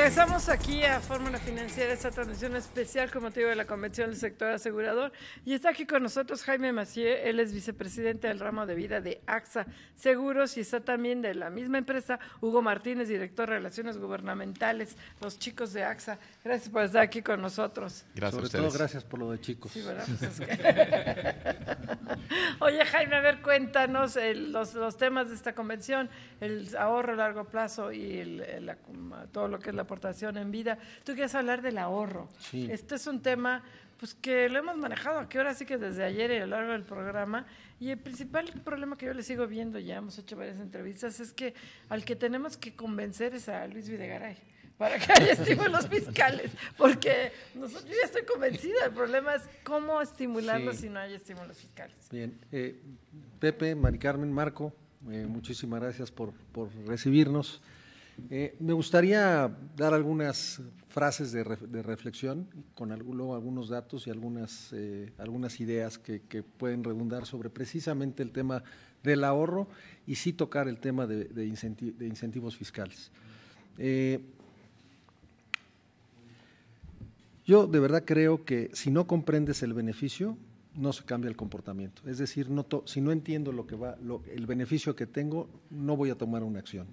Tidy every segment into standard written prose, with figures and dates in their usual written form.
Regresamos aquí a Fórmula Financiera, esta transmisión especial con motivo de la Convención del Sector Asegurador. Y está aquí con nosotros Jaime Macié, él es vicepresidente del ramo de vida de AXA Seguros, y está también de la misma empresa Hugo Martínez, director de Relaciones Gubernamentales, los chicos de AXA. Gracias por estar aquí con nosotros. Gracias. Sobre todo, gracias por lo de chicos. Sí, ¿verdad? Pues es que... Oye, Jaime, a ver, cuéntanos los temas de esta convención, el ahorro a largo plazo y todo lo que es la aportación en vida. Tú quieres hablar del ahorro. Sí. Este es un tema pues que lo hemos manejado aquí ahora sí que desde ayer y a lo largo del programa, y el principal problema que yo le sigo viendo, ya hemos hecho varias entrevistas, es que al que tenemos que convencer es a Luis Videgaray para que haya estímulos fiscales, porque yo ya estoy convencida, el problema es cómo estimularlo si no hay estímulos fiscales. Bien, Pepe, Mari Carmen, Marco, muchísimas gracias por recibirnos. Me gustaría dar algunas frases de reflexión, con luego algunos datos y algunas ideas que pueden redundar sobre precisamente el tema del ahorro y sí tocar el tema de incentivos fiscales. Yo de verdad creo que si no comprendes el beneficio, no se cambia el comportamiento. Es decir, si no entiendo el beneficio que tengo, no voy a tomar una acción.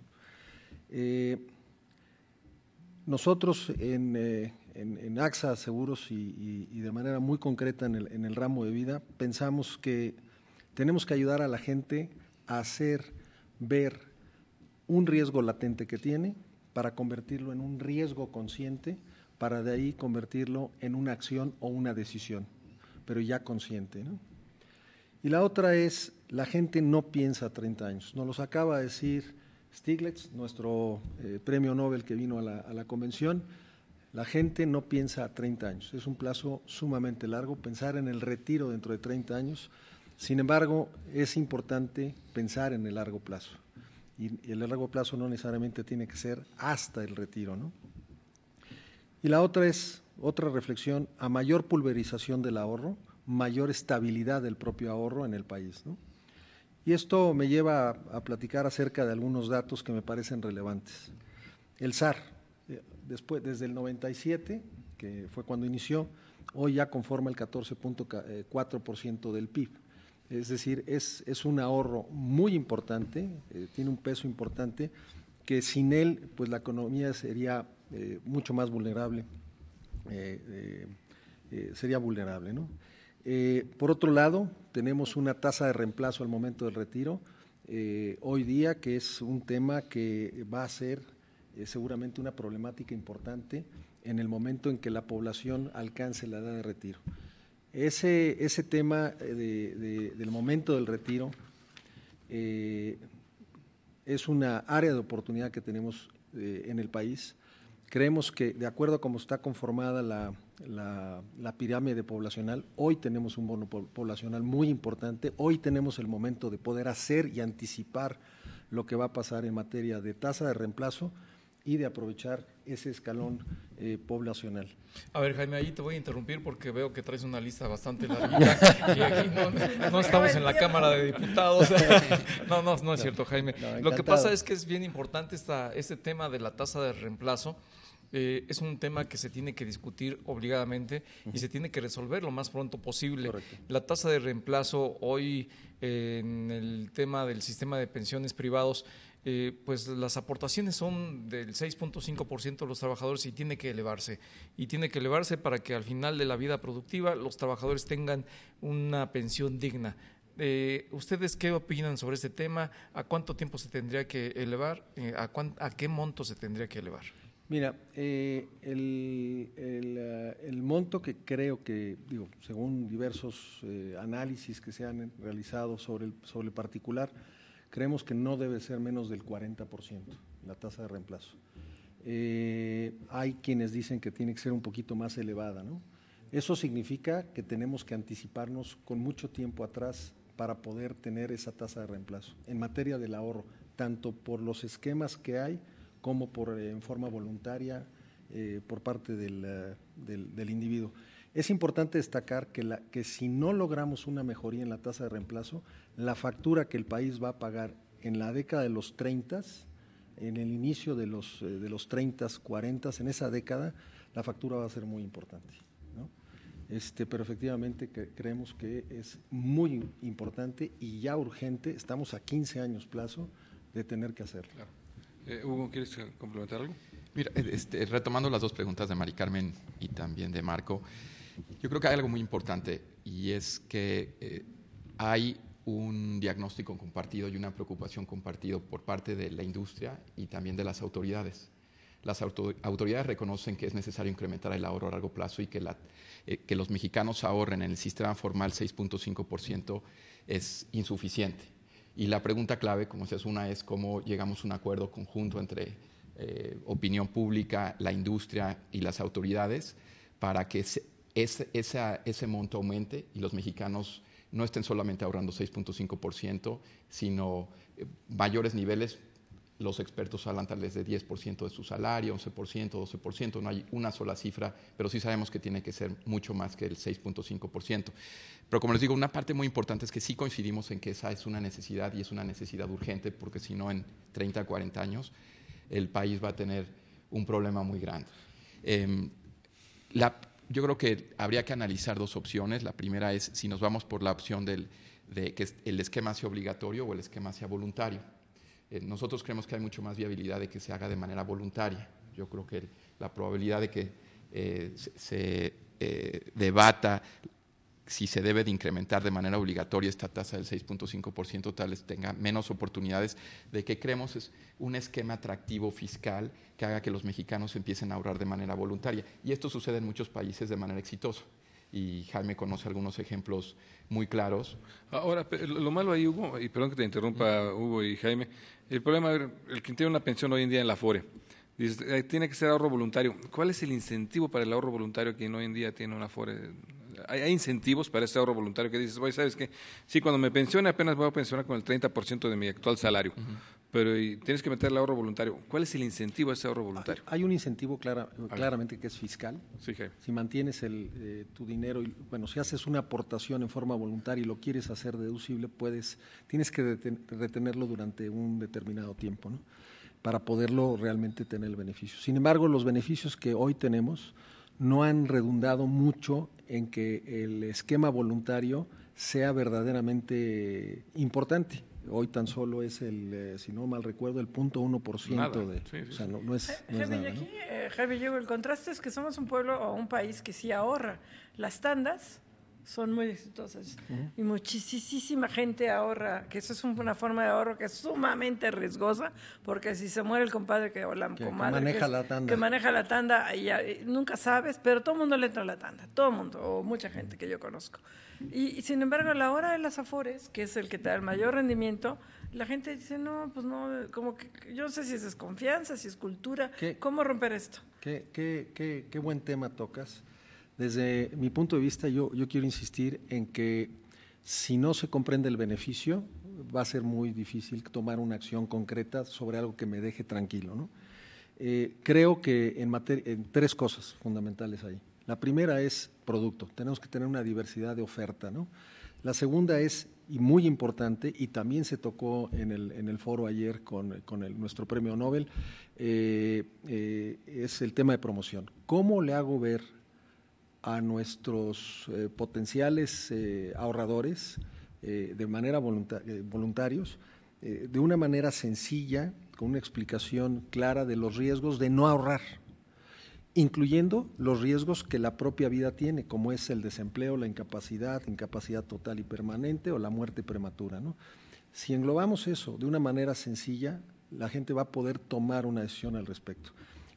Nosotros en AXA Seguros y de manera muy concreta en el ramo de vida, pensamos que tenemos que ayudar a la gente a hacer ver un riesgo latente que tiene para convertirlo en un riesgo consciente, para de ahí convertirlo en una acción o una decisión, pero ya consciente, ¿no? Y la otra es, la gente no piensa a 30 años. Nos los acaba de decir Stiglitz, nuestro premio Nobel que vino a la convención. La gente no piensa a 30 años. Es un plazo sumamente largo pensar en el retiro dentro de 30 años. Sin embargo, es importante pensar en el largo plazo. Y el largo plazo no necesariamente tiene que ser hasta el retiro, ¿no? Y la otra es, otra reflexión, a mayor pulverización del ahorro, mayor estabilidad del propio ahorro en el país, ¿no? Y esto me lleva a platicar acerca de algunos datos que me parecen relevantes. El SAR, desde el 97, que fue cuando inició, hoy ya conforma el 14.4% del PIB. Es decir, es un ahorro muy importante, tiene un peso importante, que sin él pues la economía sería mucho más vulnerable, sería vulnerable, ¿no? Por otro lado, tenemos una tasa de reemplazo al momento del retiro, hoy día, que es un tema que va a ser seguramente una problemática importante en el momento en que la población alcance la edad de retiro. Ese tema del momento del retiro es una área de oportunidad que tenemos en el país. Creemos que, de acuerdo a cómo está conformada la pirámide poblacional, hoy tenemos un bono poblacional muy importante, hoy tenemos el momento de poder hacer y anticipar lo que va a pasar en materia de tasa de reemplazo y de aprovechar ese escalón poblacional. A ver, Jaime, ahí te voy a interrumpir porque veo que traes una lista bastante larguita y aquí no estamos en la Cámara de Diputados. No es cierto, Jaime. Lo que pasa es que es bien importante este tema de la tasa de reemplazo. Es un tema que se tiene que discutir obligadamente y se tiene que resolver lo más pronto posible. Correcto. La tasa de reemplazo hoy en el tema del sistema de pensiones privados, pues las aportaciones son del 6.5% de los trabajadores y tiene que elevarse. Y tiene que elevarse para que al final de la vida productiva los trabajadores tengan una pensión digna. ¿Ustedes qué opinan sobre este tema? ¿A cuánto tiempo se tendría que elevar? ¿A qué monto se tendría que elevar? Mira, el monto que creo que, según diversos análisis que se han realizado sobre el particular, creemos que no debe ser menos del 40% la tasa de reemplazo. Hay quienes dicen que tiene que ser un poquito más elevada, ¿no? Eso significa que tenemos que anticiparnos con mucho tiempo atrás para poder tener esa tasa de reemplazo en materia del ahorro, tanto por los esquemas que hay como en forma voluntaria por parte del individuo. Es importante destacar que si no logramos una mejoría en la tasa de reemplazo, la factura que el país va a pagar en la década de los 30 en el inicio de los 30, 40, en esa década, la factura va a ser muy importante, ¿no? Pero efectivamente creemos que es muy importante y ya urgente, estamos a 15 años plazo de tener que hacerlo. Claro. Hugo, ¿quieres complementar algo? Mira, retomando las dos preguntas de Mari Carmen y también de Marco, yo creo que hay algo muy importante y es que hay un diagnóstico compartido y una preocupación compartida por parte de la industria y también de las autoridades. Las autoridades reconocen que es necesario incrementar el ahorro a largo plazo y que los mexicanos ahorren en el sistema formal 6.5% es insuficiente. Y la pregunta clave, como se hace una, es cómo llegamos a un acuerdo conjunto entre opinión pública, la industria y las autoridades para que ese monto aumente y los mexicanos no estén solamente ahorrando 6.5%, sino mayores niveles. Los expertos hablan tal vez de 10% de su salario, 11%, 12%, no hay una sola cifra, pero sí sabemos que tiene que ser mucho más que el 6.5%. Pero como les digo, una parte muy importante es que sí coincidimos en que esa es una necesidad y es una necesidad urgente, porque si no en 30, 40 años el país va a tener un problema muy grande. Yo creo que habría que analizar dos opciones. La primera es si nos vamos por la opción de que el esquema sea obligatorio o el esquema sea voluntario. Nosotros creemos que hay mucho más viabilidad de que se haga de manera voluntaria. Yo creo que la probabilidad de que se debata si se debe de incrementar de manera obligatoria esta tasa del 6.5%, tal vez tenga menos oportunidades de que creemos es un esquema atractivo fiscal que haga que los mexicanos empiecen a ahorrar de manera voluntaria. Y esto sucede en muchos países de manera exitosa. Y Jaime conoce algunos ejemplos muy claros. Ahora, lo malo ahí, Hugo, y perdón que te interrumpa, Hugo y Jaime, el problema, el que tiene una pensión hoy en día en la Afore, dice, tiene que ser ahorro voluntario. ¿Cuál es el incentivo para el ahorro voluntario quien hoy en día tiene una Afore? ¿Hay incentivos para ese ahorro voluntario que dices, oye, ¿sabes qué? Sí, cuando me pensione apenas voy a pensionar con el 30% de mi actual salario, pero tienes que meter el ahorro voluntario. ¿Cuál es el incentivo a ese ahorro voluntario? Hay un incentivo claramente que es fiscal. Sí, Jaime. Si mantienes tu dinero, y bueno, si haces una aportación en forma voluntaria y lo quieres hacer deducible, tienes que retenerlo durante un determinado tiempo, ¿no? Para poderlo realmente tener el beneficio. Sin embargo, los beneficios que hoy tenemos no han redundado mucho en que el esquema voluntario sea verdaderamente importante. Hoy tan solo es si no mal recuerdo, el 0.1% de, sí, o sea, no es Jaime, nada, y aquí, ¿no? Jaime, el contraste es que somos un pueblo o un país que sí ahorra. Las tandas son muy exitosas y muchísima gente ahorra, que eso es una forma de ahorro que es sumamente riesgosa, porque si se muere el compadre o la comadre que maneja la tanda y nunca sabes, pero todo el mundo le entra a la tanda, todo el mundo, o mucha gente que yo conozco. Y sin embargo, a la hora de las Afores, que es el que te da el mayor rendimiento, la gente dice, no, pues no, como que yo no sé si es desconfianza, si es cultura, ¿cómo romper esto? Qué buen tema tocas. Desde mi punto de vista, yo quiero insistir en que si no se comprende el beneficio, va a ser muy difícil tomar una acción concreta sobre algo que me deje tranquilo, ¿no? Creo que en tres cosas fundamentales ahí. La primera es producto, tenemos que tener una diversidad de oferta, ¿no? La segunda es, y muy importante, y también se tocó en el foro ayer con nuestro premio Nobel, es el tema de promoción. ¿Cómo le hago ver a nuestros potenciales ahorradores de manera voluntarios, de una manera sencilla, con una explicación clara de los riesgos de no ahorrar, incluyendo los riesgos que la propia vida tiene, como es el desempleo, la incapacidad total y permanente o la muerte prematura, ¿no? Si englobamos eso de una manera sencilla, la gente va a poder tomar una decisión al respecto.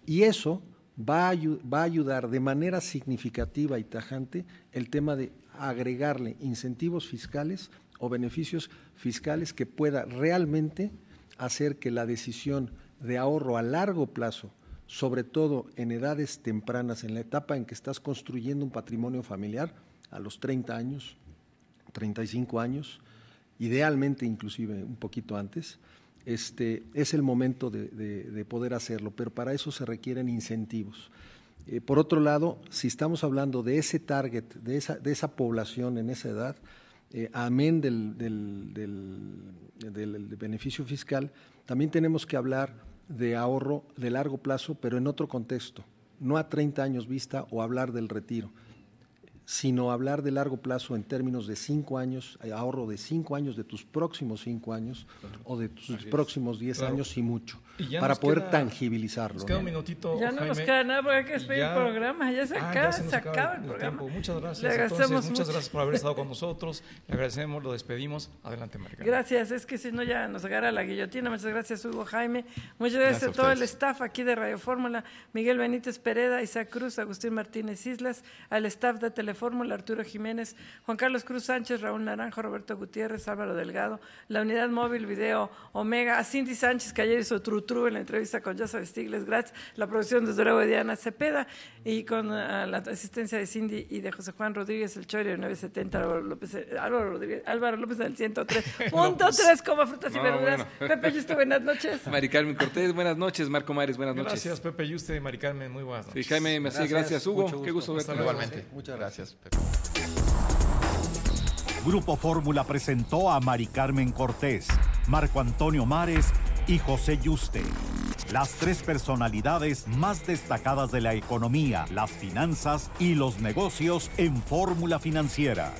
Y eso va a ayudar de manera significativa y tajante el tema de agregarle incentivos fiscales o beneficios fiscales que pueda realmente hacer que la decisión de ahorro a largo plazo, sobre todo en edades tempranas, en la etapa en que estás construyendo un patrimonio familiar, a los 30 años, 35 años, idealmente inclusive un poquito antes, es el momento de poder hacerlo, pero para eso se requieren incentivos. Por otro lado, si estamos hablando de ese target, de esa población en esa edad, amén del beneficio fiscal, también tenemos que hablar de ahorro de largo plazo, pero en otro contexto, no a 30 años vista o hablar del retiro, sino hablar de largo plazo en términos de 5 años, ahorro de 5 años de tus próximos 5 años o de tus próximos 10 años y mucho, para poder tangibilizarlo. Nos queda un minutito, ya no Jaime, nos queda nada porque hay que despedir el programa, ya se acaba el programa. Tiempo. Muchas gracias. Le agradecemos muchas gracias por haber estado con nosotros, le agradecemos, lo despedimos. Adelante, Mari Carmen. Gracias, es que si no ya nos agarra la guillotina. Muchas gracias, Hugo, Jaime. Muchas gracias a todo el staff aquí de Radio Fórmula, Miguel Benítez Pereda, Isaac Cruz, Agustín Martínez Islas, al staff de Telefórmula, Arturo Jiménez, Juan Carlos Cruz Sánchez, Raúl Naranjo, Roberto Gutiérrez, Álvaro Delgado, la unidad móvil Video Omega, a Cindy Sánchez, que ayer hizo tru en la entrevista con Joseph Stiglitz, gracias, la producción desde luego de Diana Cepeda, y con la asistencia de Cindy y de José Juan Rodríguez, el Chorio 970, Álvaro López del 103.3, como frutas y verduras. Bueno. Pepe Yuste, buenas noches. Mari Carmen Cortés, buenas noches. Marco Mares, buenas noches. Gracias, Pepe Yuste y Mari Carmen, muy buenas noches. Sí, Jaime, gracias Hugo, qué gusto verte. Igualmente. Muchas gracias, Pepe. Grupo Fórmula presentó a Mari Carmen Cortés, Marco Antonio Mares y José Yuste, las 3 personalidades más destacadas de la economía, las finanzas y los negocios en Fórmula Financiera.